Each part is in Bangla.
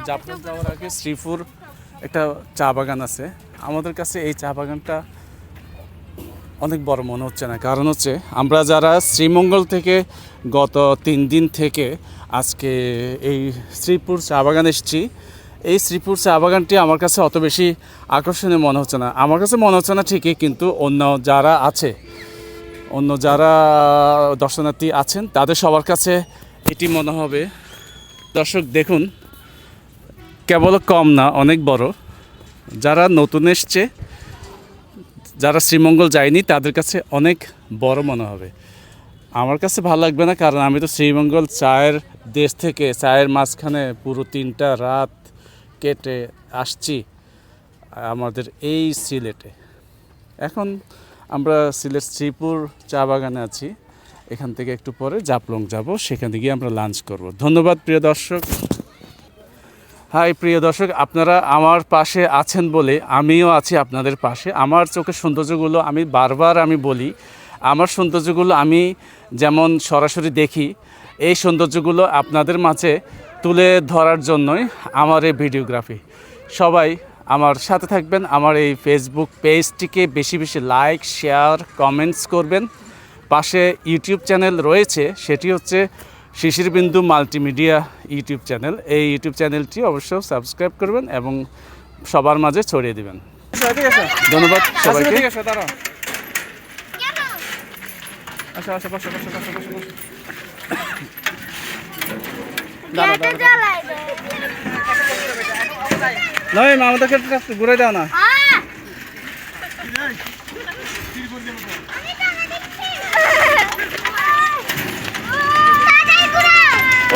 জাফলং যাওয়ার আগে শ্রীপুর একটা চা বাগান আছে। আমাদের কাছে এই চা বাগানটা অনেক বড় মনে হচ্ছে না, কারণ হচ্ছে আমরা যারা শ্রীমঙ্গল থেকে গত 3 দিন থেকে আজকে এই শ্রীপুর চা বাগান এসেছি। এই শ্রীপুর চা বাগানটি আমার কাছে অত বেশি আকর্ষণীয় মনে হচ্ছে না। আমার কাছে মনে হচ্ছে না ঠিকই, কিন্তু অন্য যারা দর্শনার্থী আছেন তাদের সবার কাছে এটি মনে হবে। দর্শক দেখুন, কেবল কম না, অনেক বড়। যারা নতুন এসছে, যারা শ্রীমঙ্গল যায়নি, তাদের কাছে অনেক বড় মনে হবে। আমার কাছে ভালো লাগবে না, কারণ আমি তো শ্রীমঙ্গল চায়ের দেশ থেকে চায়ের মাঝখানে পুরো 3টা রাত কেটে আসছি আমাদের এই সিলেটে। এখন আমরা সিলেট শ্রীপুর চা বাগানে আছি। এখান থেকে একটু পরে জাফলং যাব, সেখানে গিয়ে আমরা লাঞ্চ করব। ধন্যবাদ প্রিয় দর্শক। হাই প্রিয় দর্শক, আপনারা আমার পাশে আছেন বলে আমিও আছি আপনাদের পাশে। আমার চোখের সৌন্দর্যগুলো আমি বারবার বলি, আমার সৌন্দর্যগুলো আমি যেমন সরাসরি দেখি, এই সৌন্দর্যগুলো আপনাদের মাঝে তুলে ধরার জন্যই আমার এই ভিডিওগ্রাফি। সবাই আমার সাথে থাকবেন, আমার এই ফেসবুক পেজটিকে বেশি বেশি লাইক, শেয়ার, কমেন্টস করবেন। পাশে ইউটিউব চ্যানেল রয়েছে, সেটি হচ্ছে শিশির বিন্দু মাল্টিমিডিয়া ইউটিউব চ্যানেল। এই ইউটিউব চ্যানেলটি অবশ্যই সাবস্ক্রাইব করবেন এবং সবার মাঝে ছড়িয়ে দিবেন। ধন্যবাদ সবাইকে। নয় আমাদেরকে ঘুরে দাও না।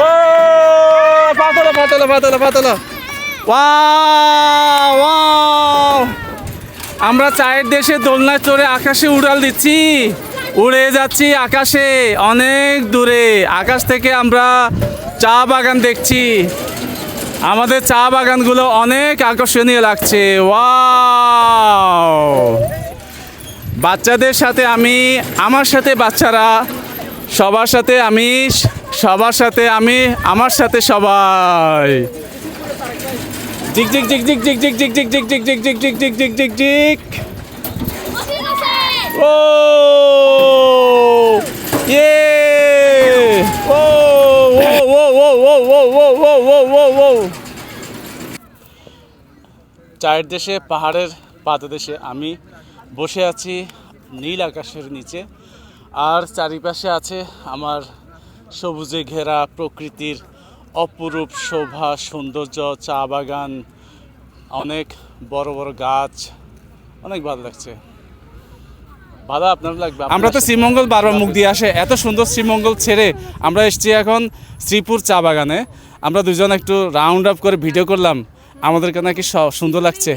ও পাতলা আমরা চায়ের দেশে দোলনায় চড়ে আকাশে উড়াল দিচ্ছি, উড়ে যাচ্ছি আকাশে অনেক দূরে। আকাশ থেকে আমরা চা বাগান দেখছি। আমাদের চা বাগানগুলো অনেক আকর্ষণীয় লাগছে। ওয়াও! বাচ্চাদের সাথে আমি, আমার সাথে বাচ্চারা, সবার সাথে আমি, সবার সাথে আমি, আমার সাথে সবাই। জিক জিক জিক জিক জিক জিক জিক জিক জিক জিক জিক জিক জিক জিক জিক জিক জিক। ও ইয়ে ও ও ও ও ও ও ও ও ও ও। চায়ের দেশে, পাহাড়ের পাদদেশে আমি বসে আছি নীল আকাশের নিচে, আর চারিপাশে আছে আমার সবুজে ঘেরা প্রকৃতির অপরূপ শোভা, সৌন্দর্য, চা বাগান, অনেক বড় বড় গাছ, অনেক ভালো লাগছে। ভালো আপনার লাগবে। আমরা তো শ্রীমঙ্গল বারবার মুখ দিয়ে আসে, এত সুন্দর শ্রীমঙ্গল ছেড়ে আমরা এসেছি এখন শ্রীপুর চা বাগানে। আমরা দুজন একটু রাউন্ড আপ করে ভিডিও করলাম, আমাদেরকে নাকি সুন্দর লাগছে।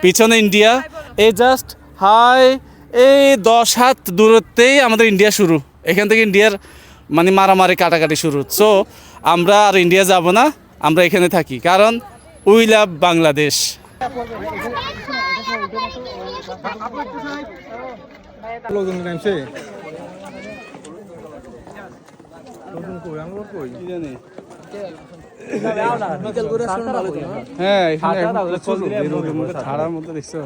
পিছনে ইন্ডিয়া, এই জাস্ট হাই এই 10 হাত দূরত্বেই আমাদের ইন্ডিয়া শুরু। এখান থেকে ইন্ডিয়ার মারামারি কাটাকাটি শুরু। সো আমরা আর ইন্ডিয়া যাব না, আমরা এখানে থাকি, কারণ উই লাভ বাংলাদেশ। হ্যাঁ, ঠাড়ার মধ্যে দেখছো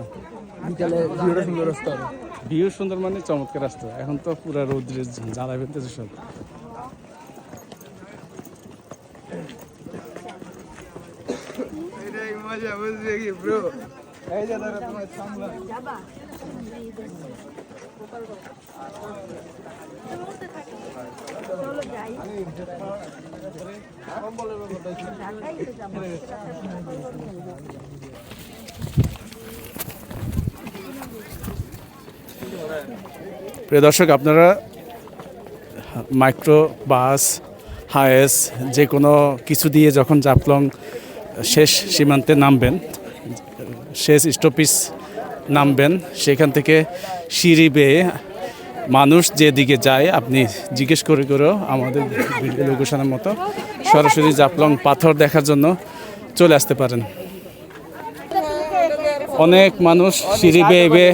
ভিউ সুন্দর, মানে চমৎকার রাস্তা। এখন তো পুরো রোদ্রে জ্বালা ফেলতেছে সব। প্রিয় দর্শক, আপনারা মাইক্রো বাস, হায়েস যে কোনো কিছু দিয়ে যখন জাফলং শেষ সীমান্তে নামবেন, শেষ স্টপেজ নামবেন, সেখান থেকে সিঁড়ি বেয়ে মানুষ যেদিকে যায় আপনি জিজ্ঞেস করে করেও আমাদের ভিডিও লোকেশনের মতো সরাসরি জাফলং পাথর দেখার জন্য চলে আসতে পারেন। অনেক মানুষ সিঁড়ি বেয়ে বেয়ে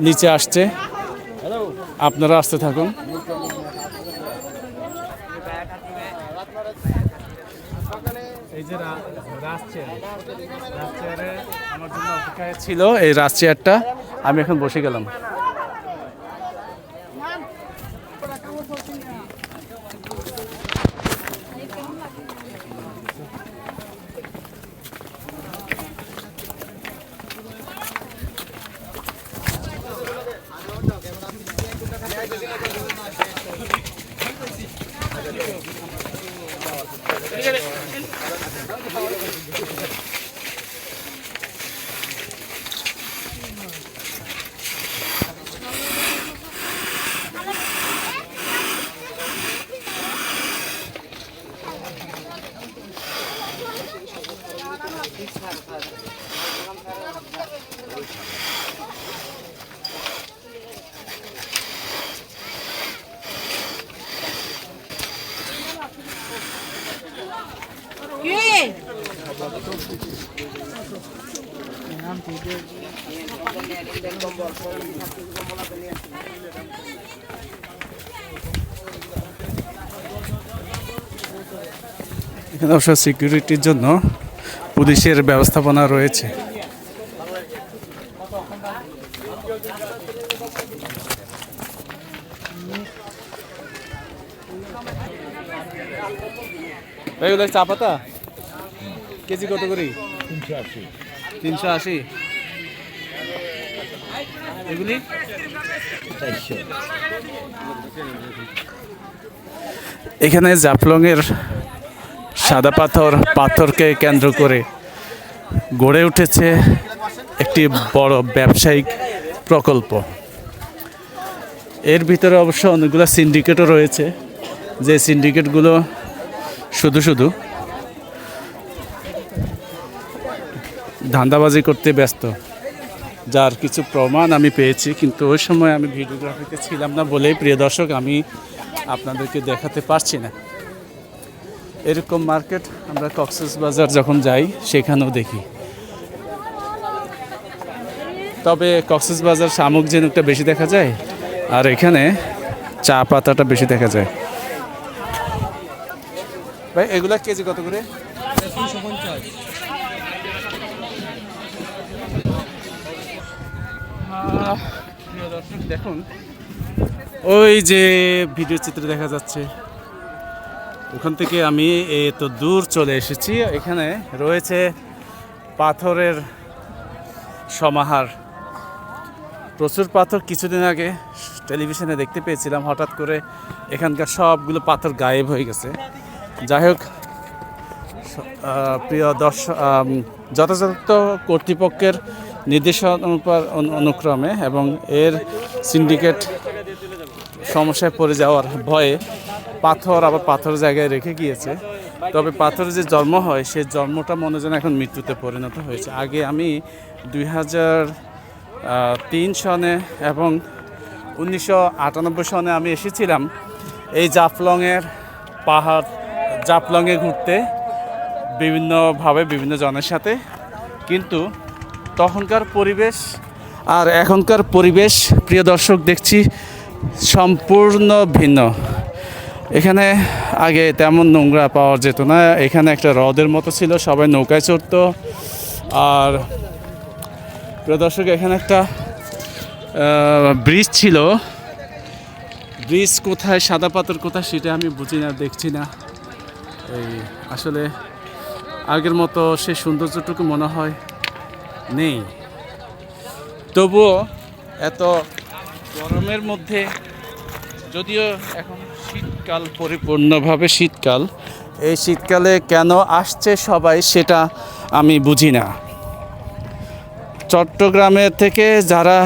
নিচে আসছে, আপনারা আসতে থাকুন। এই যে রাজচেয়ারে আমার জন্য অপেক্ষায় ছিল, এই রাজচেয়ারটা আমি এখন বসে গেলাম। এখানে অবশ্য সিকিউরিটির জন্য পুলিশের ব্যবস্থাপনা রয়েছে। এগুলো চা পাতা কেজি কত করে? 380। 380 এগুলি 400। এখানে জাফলংয়ের সাদা পাথরকে কেন্দ্র করে গড়ে উঠেছে একটি বড় ব্যবসায়িক প্রকল্প। এর ভিতরে অবশ্য অনেকগুলো সিন্ডিকেটও রয়েছে, যে সিন্ডিকেটগুলো শুধু ধান্দাবাজি করতে ব্যস্ত, যার কিছু প্রমাণ আমি পেয়েছি, কিন্তু ওই সময় আমি ভিডিওগ্রাফিতে ছিলাম না বলেই প্রিয় দর্শক আমি আপনাদেরকে দেখাতে পারছি না। এরকম মার্কেট আমরা কক্সবাজার যখন যাই সেখানেও দেখি, তবে কক্সবাজার শামুক ঝিনুকটা বেশি দেখা যায় আর এখানে চা পাতাটা বেশি দেখা যায়। ভাই এগুলা কেজি কত করে? 350। প্রিয় দর্শক দেখুন, ওই যে ভিডিও চিত্র দেখা যাচ্ছে ওখান থেকে আমি এত দূর চলে এসেছি। এখানে রয়েছে পাথরের সমাহার, প্রচুর পাথর। কিছুদিন আগে টেলিভিশনে দেখতে পেয়েছিলাম, হঠাৎ করে এখানকার সবগুলো পাথর গায়েব হয়ে গেছে। যাই হোক, প্রিয় দর্শক, যথাযথ কর্তৃপক্ষের নির্দেশনা অনুক্রমে এবং এর সিন্ডিকেট সমস্যায় পড়ে যাওয়ার ভয়ে পাথর আবার পাথর জায়গায় রেখে গিয়েছে। তবে পাথরের যে জন্ম হয় সেই জন্মটা মনে যেন এখন মৃত্যুতে পরিণত হয়েছে। আগে আমি 2003 সনে এবং 1998 সনে আমি এসেছিলাম এই জাফলংয়ের পাহাড়, জাফলংয়ে ঘুরতে বিভিন্নভাবে বিভিন্ন জনের সাথে, কিন্তু তখনকার পরিবেশ আর এখনকার পরিবেশ প্রিয় দর্শক দেখছি সম্পূর্ণ ভিন্ন। এখানে আগে তেমন নোংরা পাওয়া যেত না, এখানে একটা হ্রদের মতো ছিল, সবাই নৌকায় চড়তো। আর প্রিয় দর্শক এখানে একটা ব্রিজ ছিল, ব্রিজ কোথায়, সাদা পাথর কোথায় সেটা আমি বুঝি না, দেখছি না। এই আসলে আগের মতো সেই সৌন্দর্যটুকু মনে হয় নেই। তবুও এত গরমের মধ্যে, যদিও এখন শীতকাল, পরিপূর্ণভাবে শীতকাল, এই শীতকালে কেন আসছে সবাই সেটা আমি বুঝি না। চট্টগ্রামের থেকে যারা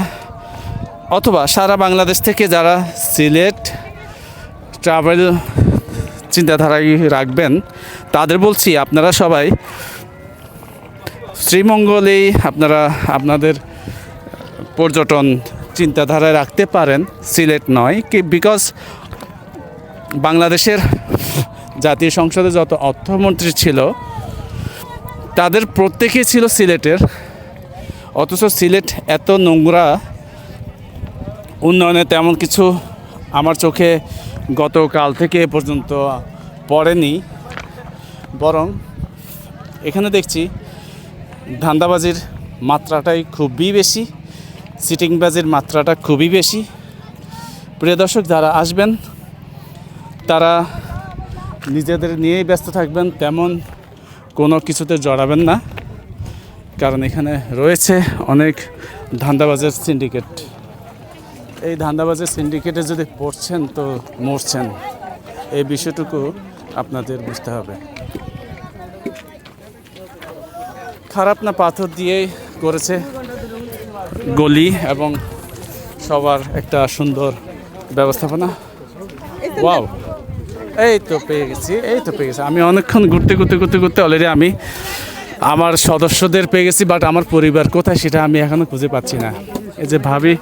অথবা সারা বাংলাদেশ থেকে যারা সিলেট ট্রাভেল চিন্তাধারায় রাখবেন তাদের বলছি, আপনারা সবাই শ্রীমঙ্গলেই আপনারা আপনাদের পর্যটন চিন্তাধারায় রাখতে পারেন সিলেট নয় কি, বিকজ বাংলাদেশের জাতীয় সংসদে যত অর্থমন্ত্রী ছিল তাদের প্রত্যেকেই ছিল সিলেটের, অথচ সিলেট এত নোংরা, উন্নয়নে তেমন কিছু আমার চোখে গতকাল থেকে এ পর্যন্ত পড়েনি। বরং এখানে দেখছি ধান্দাবাজির মাত্রাটাই খুবই বেশি, সিটিংবাজির মাত্রাটা খুবই বেশি। প্রিয় দর্শক, যারা আসবেন তারা নিজেদের নিয়েই ব্যস্ত থাকবেন, তেমন কোনো কিছুতে জড়াবেন না, কারণ এখানে রয়েছে অনেক ধান্দাবাজের সিন্ডিকেট। এই ধান্দাবাজের সিন্ডিকেটে যদি পড়ছেন তো মরছেন, এই বিষয়টুকু আপনাদের বুঝতে হবে। খারাপ না পাথর দিয়েই করেছে গলি এবং সবার একটা সুন্দর ব্যবস্থাপনা। ওয়াও, এই তো পেয়ে গেছি। আমি অনেকক্ষণ ঘুরতে অলরেডি আমি আমার সদস্যদের পেয়ে গেছি, বাট আমার পরিবার কোথায় সেটা আমি এখনো খুঁজে পাচ্ছি না। এই যে ভাবি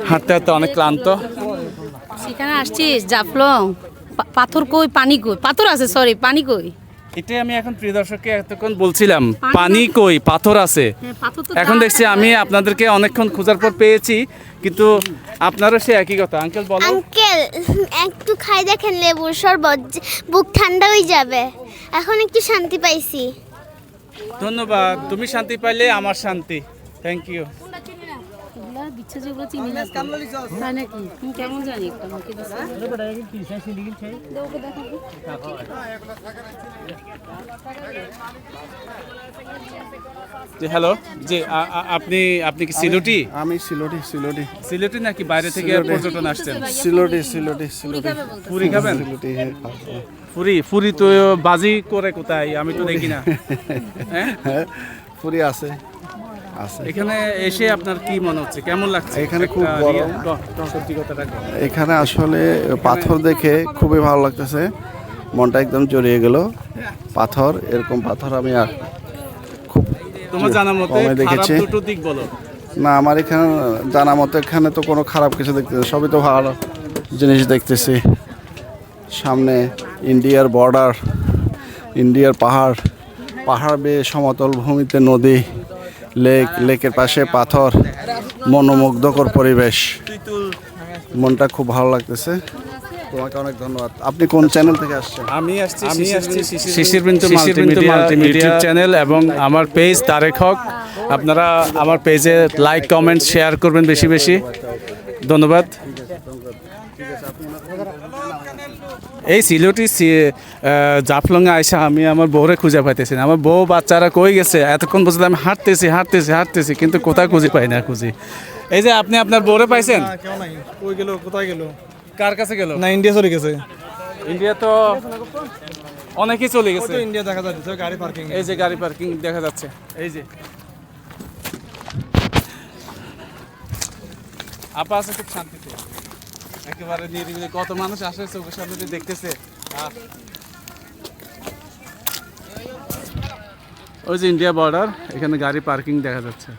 হাঁটতে হাঁটতে অনেক ক্লান্ত। সেখানে আসছিস জাফলং, পাথর কই, পানি কই? পাথর আছে, সরি, পানি কই? এটাই আমি এখন প্রিয় দর্শককে এতক্ষণ বলছিলাম, পানি কই, পাথর আছে। এখন দেখছি আমি আপনাদেরকে অনেকক্ষণ খোঁজার পর পেয়েছি, কিন্তু আপনারও সে একই কথা। আঙ্কেল বলো। আঙ্কেল একটু খাই দেখেন, লেবুর শরবত, বুক ঠান্ডা হয়ে যাবে। এখন একটু শান্তি পাইছি। ধন্যবাদ, তুমি শান্তি পাইলে আমার শান্তি। Thank you. কেমন জানি জি হ্যালো, জি আপনি কি সিলেটি? আমি সিলেটি সিলেটি নাকি বাইরে থেকে পর্যটন আসছেন? সিলেটি পুরি খাবেন? পুরি তো বাজি করে কোথায়, আমি তো দেখি না। হ্যাঁ, পুরি আছে। এখানে এসে আপনার কি মনে হচ্ছে, কেমন লাগছে? এখানে খুব বড়, সত্যি কথাটা। এখানে আসলে পাথর দেখে খুবই ভালো লাগতেছে, মনটা একদম জড়িয়ে গেল। পাথর, এরকম পাথর আমি আর খুব তোমার জানা মতে দেখেছি। খারাপ দুটো দিক বলো। না, আমার এখানে জানা মতে এখানে তো কোনো খারাপ কিছু দেখতেছি, সবই তো ভালো জিনিস দেখতেছি। সামনে ইন্ডিয়ার বর্ডার, ইন্ডিয়ার পাহাড় বেয়ে সমতল ভূমিতে নদী, লেকের পাশে পাথর, মনোমুগ্ধকর পরিবেশ। মনটা খুব ভালো লাগতেছে। তোমাকে অনেক ধন্যবাদ। আপনি কোন চ্যানেল থেকে আসছেন? আমি আসছি শিশির বিন্তু মাল্টিমিডিয়া চ্যানেল এবং আমার পেজ তারেক হক। আপনারা আমার পেজে লাইক, কমেন্ট, শেয়ার করবেন বেশি বেশি। ধন্যবাদ। এই সিলেটি জাফলংয়ে আইসা আমি আমার বউরে খুঁজে পাইতেছি না। আমার বউ বাচ্চারা কই গেছে, এতক্ষণ বলতে আমি হাঁটতেছি কিন্তু কোথায় খুঁজে পাই না। এই যে আপনি আপনার বউরে পাইছেন? কেউ নাই, কই গেল, কোথায় গেল? কার কাছে গেল? না, ইন্ডিয়া চলে গেছে। ইন্ডিয়া তো অনেকেই চলে গেছে। ইন্ডিয়া দেখা যাচ্ছে গাড়ি পার্কিং। এই যে গাড়ি পার্কিং দেখা যাচ্ছে, এই যে আপা আছে খুব শান্তিতে, একেবারে নিরিবিলি। কত মানুষ আসে চোখের সামনে দিয়ে দেখতেছে। ওই যে ইন্ডিয়া বর্ডার, এখানে গাড়ি পার্কিং দেখা যাচ্ছে।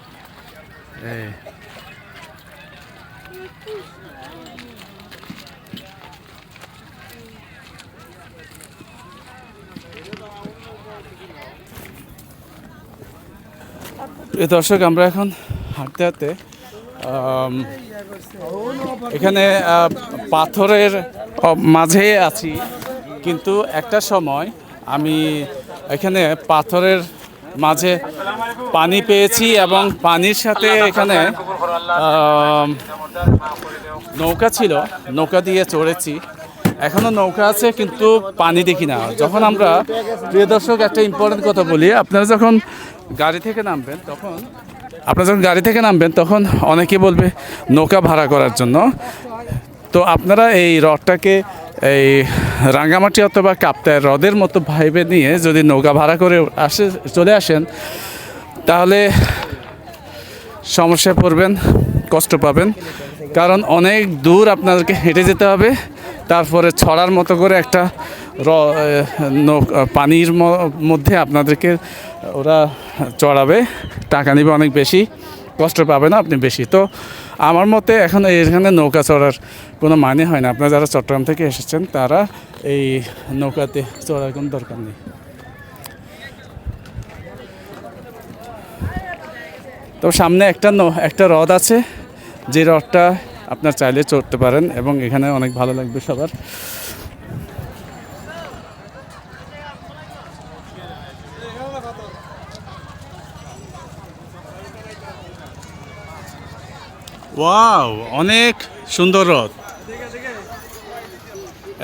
এই দর্শক, আমরা এখন হাঁটতে হাঁটতে এখানে পাথরের মাঝে আছি, কিন্তু একটা সময় আমি এখানে পাথরের মাঝে পানি পেয়েছি এবং পানির সাথে এখানে নৌকা ছিল, নৌকা দিয়ে চড়েছি। এখনও নৌকা আছে কিন্তু পানি দেখি না। যখন আমরা, প্রিয় দর্শক, একটা ইম্পর্টেন্ট কথা বলি, আপনারা যখন গাড়ি থেকে নামবেন তখন অনেকে বলবে নৌকা ভাড়া করার জন্য। তো আপনারা এই হ্রদটাকে এই রাঙ্গামাটি অথবা কাপ্তাই হ্রদের মতো ভাইবে নিয়ে যদি নৌকা ভাড়া করে চলে আসেন, তাহলে সমস্যায় পড়বেন, কষ্ট পাবেন। কারণ অনেক দূর আপনাদেরকে হেঁটে যেতে হবে, তারপরে ছড়ার মতো করে একটা পানির মধ্যে আপনাদেরকে ওরা চড়াবে, টাকা নেবে অনেক বেশি, কষ্ট পাবে না আপনি বেশি। তো আমার মতে এখন এখানে নৌকা চড়ার কোনো মানে হয় না। আপনারা যারা চট্টগ্রাম থেকে এসেছেন তারা এই নৌকাতে চড়ার কোনো দরকার নেই। তো সামনে একটা হ্রদ আছে, যে হ্রদটা আপনার চাইলে চড়তে পারেন এবং এখানে অনেক ভালো লাগবে সবার। ওয়াও, অনেক সুন্দর হ্রদ।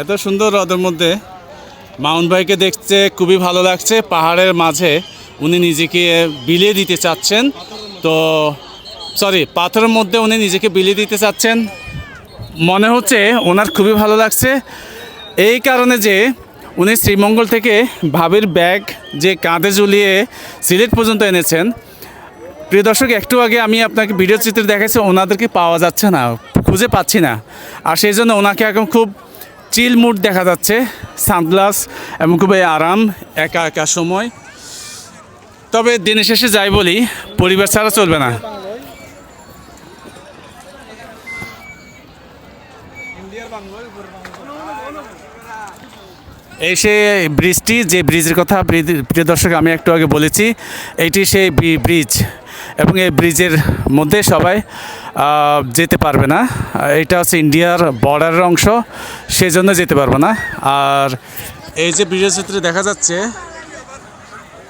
এত সুন্দর হ্রদের মধ্যে মাউন্ট ভাইকে দেখতে খুবই ভালো লাগছে। পাহাড়ের মাঝে উনি নিজেকে বিলিয়ে দিতে চাচ্ছেন। তো পাথরের মধ্যে উনি নিজেকে বিলিয়ে দিতে চাচ্ছেন। মনে হচ্ছে ওনার খুবই ভালো লাগছে, এই কারণে যে উনি শ্রীমঙ্গল থেকে ভাবির ব্যাগ যে কাঁধে ঝুলিয়ে সিলেট পর্যন্ত এনেছেন। প্রিয় দর্শক, একটু আগে আমি আপনাকে ভিডিও চিত্রে দেখাচ্ছি, ওনাদেরকে পাওয়া যাচ্ছে না, খুঁজে পাচ্ছি না। আর সেই জন্য ওনাকে এখন খুব চিল মুড দেখা যাচ্ছে, সানগ্লাস এবং খুবই আরাম, একা একা সময়। তবে দিনের শেষে যাই বলি, পরিবার ছাড়া চলবে না। এই সে ব্রিজটি, যে ব্রিজের কথা প্রিয় দর্শক আমি একটু আগে বলেছি, এইটি সেই ব্রিজ এবং এই ব্রিজের মধ্যে সবাই যেতে পারবে না। এটা হচ্ছে ইন্ডিয়ার বর্ডারের অংশ, সেই জন্য যেতে পারবে না। আর এই যে ব্রিজের চিত্রে দেখা যাচ্ছে,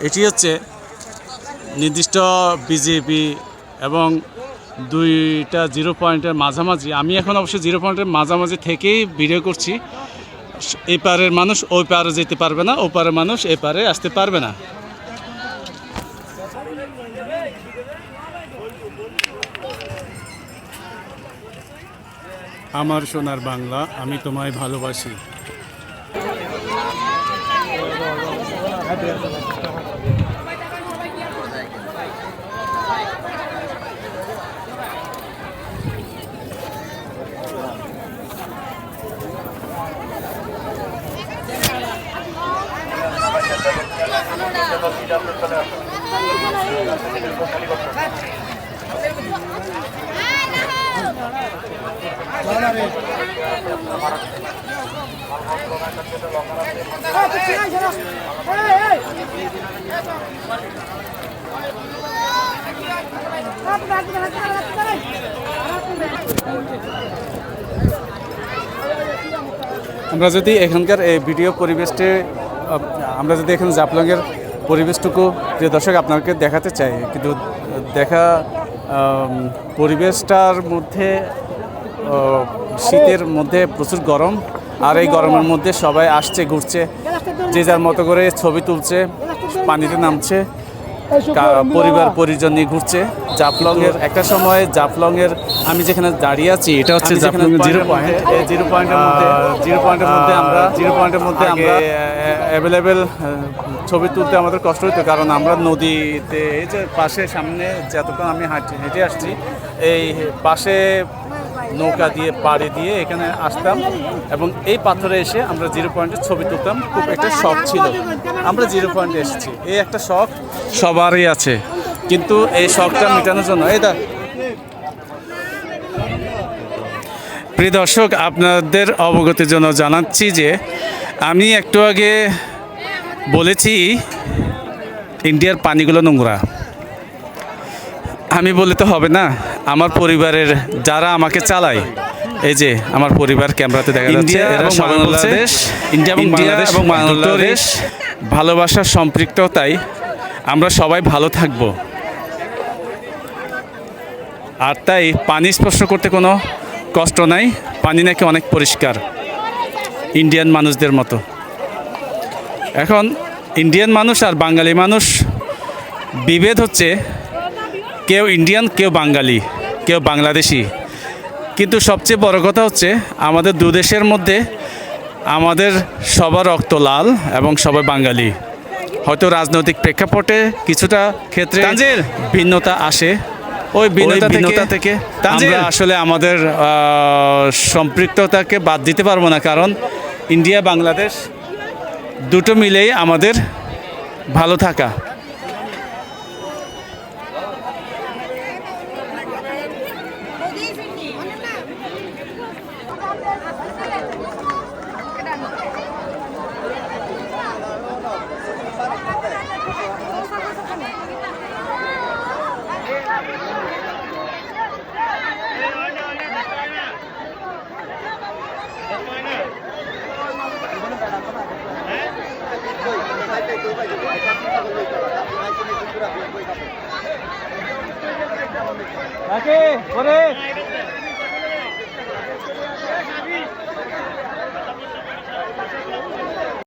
এটি হচ্ছে নির্দিষ্ট বিজেপি এবং দুইটা জিরো পয়েন্টের মাঝামাঝি। আমি এখন অবশ্যই জিরো পয়েন্টের মাঝামাঝি থেকেই ভিডিও করছি। এই পারের মানুষ ওই পারে যেতে পারবে না, ও পারের মানুষ এ পারে আসতে পারবে না। আমার সোনার বাংলা, আমি তোমায় ভালোবাসি। আমরা যদি এখানকার এই ভিডিও পরিবেশটি, আমরা যদি এখানে জাফলংয়ের পরিবেশটুকু প্রিয় দর্শক আপনাকে দেখাতে চাই, কিন্তু পরিবেশটার মধ্যে শীতের মধ্যে প্রচুর গরম, আর এই গরমের মধ্যে সবাই আসছে, ঘুরছে, যে যার মতো করে ছবি তুলছে, পানিতে নামছে, পরিবার পরিজন নিয়ে ঘুরছে। জাফলংয়ের একটা সময় জাফলংয়ের আমি যেখানে দাঁড়িয়ে আছি, এটা হচ্ছে জাফলংয়ের জিরো পয়েন্ট। এই জিরো পয়েন্টের মধ্যে আমরা অ্যাভেলেবেল ছবি তুলতে আমাদের কষ্ট হতো, কারণ আমরা নদীতে এই যে পাশে সামনে যতক্ষণ আমি হেঁটে আসছি, এই পাশে নৌকা দিয়ে পাড়ি দিয়ে এখানে আসতাম এবং এই পাথরে এসে আমরা জিরো পয়েন্টে ছবি তুলতাম। খুব একটা শখ ছিল, আমরা জিরো পয়েন্টে এসেছি, এই একটা শখ সবারই আছে, কিন্তু এই শখটা মেটানোর জন্য প্রিয় দর্শক আপনাদের অবগতির জন্য জানাচ্ছি যে আমি একটু আগে বলেছি ইন্ডিয়ার পানিগুলো নোংরা। আমি বলে তো হবে না, আমার পরিবারের যারা আমাকে চালায়, এই যে আমার পরিবার ক্যামেরাতে দেখা যাচ্ছে, এরা সবাই বলছে ইন্ডিয়া এবং বাংলাদেশ ভালোবাসার সম্পৃক্ততায় আমরা সবাই ভালো থাকব। আর তাই পানি স্পর্শ করতে কোনো কষ্ট নাই, পানি নাকি অনেক পরিষ্কার ইন্ডিয়ান মানুষদের মতো। এখন ইন্ডিয়ান মানুষ আর বাঙালি মানুষ বিভেদ হচ্ছে, কেউ ইন্ডিয়ান, কেউ বাঙালি, কেউ বাংলাদেশি। কিন্তু সবচেয়ে বড় কথা হচ্ছে আমাদের দু দেশের মধ্যে আমাদের সবার রক্ত লাল এবং সবাই বাঙালি। হয়তো রাজনৈতিক প্রেক্ষাপটে কিছুটা ক্ষেত্রে ভিন্নতা আসে, ওই ভিন্নতা থেকে আমরা আসলে আমাদের সম্পৃক্ততাকে বাদ দিতে পারবো না, কারণ ইন্ডিয়া বাংলাদেশ দুটো মিলেই আমাদের ভালো থাকা।